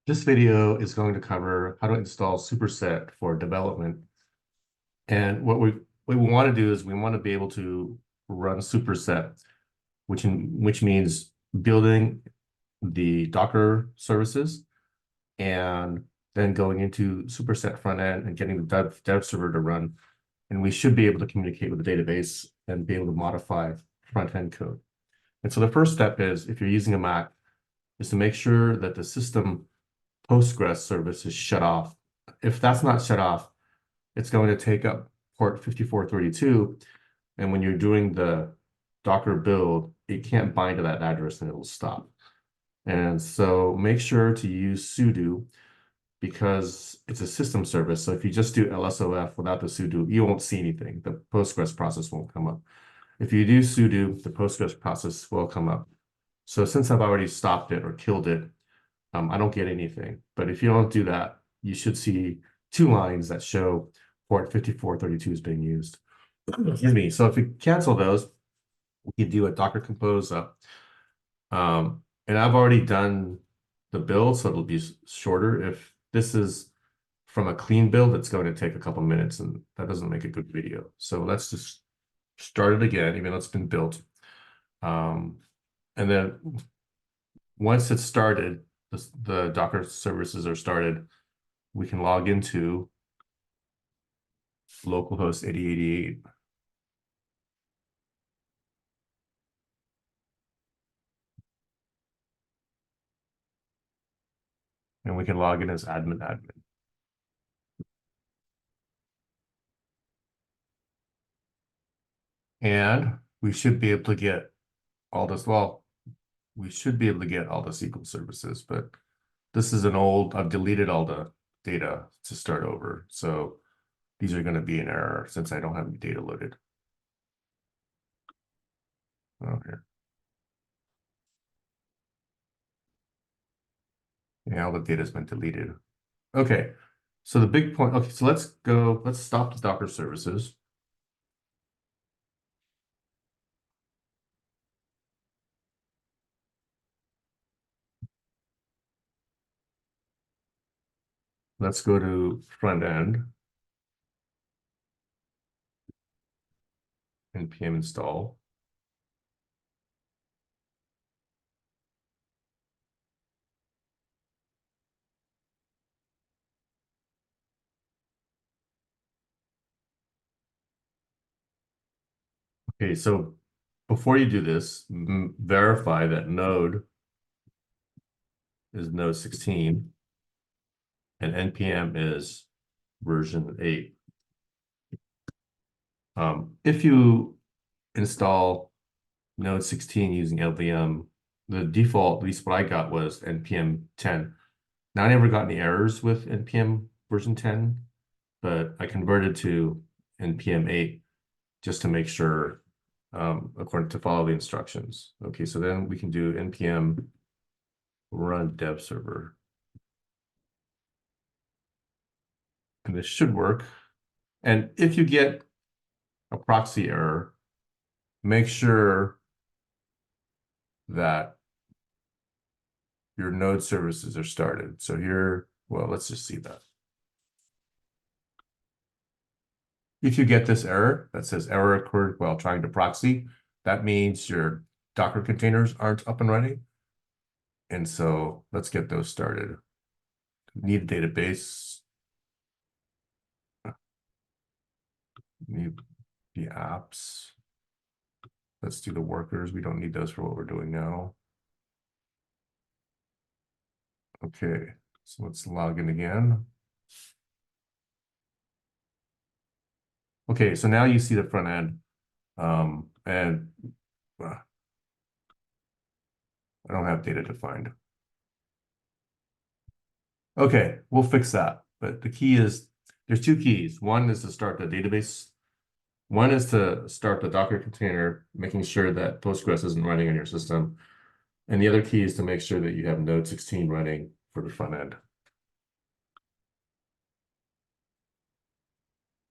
This video is going to cover how to install superset for development. And what we want to do is we want to be able to run superset, which means building the Docker services and then going into superset front end and getting the dev server to run. And we should be able to communicate with the database and be able to modify front end code. And so the first step is, if you're using a Mac, is to make sure that the system Postgres service is shut off. If that's not shut off, it's going to take up port 5432. And when you're doing the Docker build, it can't bind to that address and it'll stop. And so make sure to use sudo because it's a system service. So if you just do lsof without the sudo, you won't see anything. The Postgres process won't come up. If you do sudo, the Postgres process will come up. So since I've already stopped it or killed it, I don't get anything. But if you don't do that, you should see two lines that show port 5432 is being used. Excuse me. So if you cancel those, we can do a Docker compose up. And I've already done the build, so it'll be shorter. If this is from a clean build, it's going to take a couple minutes, and that doesn't make a good video. So let's just start it again, even though it's been built. And then once it's started, the Docker services are started, we can log into localhost 8088. And we can log in as admin. And we should be able to get all this. Well, we should be able to get all the SQL services, but this is an old, I've deleted all the data to start over. So these are going to be an error since I don't have any data loaded. Okay. Yeah, all the data has been deleted. Okay. So the big point, okay, so let's stop the Docker services. Let's go to front end, npm install. Okay, so before you do this, verify that node is node 16 and npm is version 8. If you install node 16 using LVM, the default, at least what I got, was npm 10. Now, I never got any errors with npm version 10, but I converted to npm 8 just to make sure, according to follow the instructions. Okay, so then we can do npm run dev server. And this should work. And if you get a proxy error, make sure that your node services are started. So here, well, let's just see that. If you get this error that says error occurred while trying to proxy, that means your Docker containers aren't up and running. And so let's get those started. Need a database. Need the apps. Let's do the workers. We don't need those for what we're doing now. Okay, so let's log in again. Okay, so now you see the front end. And I don't have data defined. Okay, we'll fix that. But the key is, there's two keys. One is to start the database. One is to start the Docker container, making sure that Postgres isn't running on your system. And the other key is to make sure that you have node 16 running for the front end.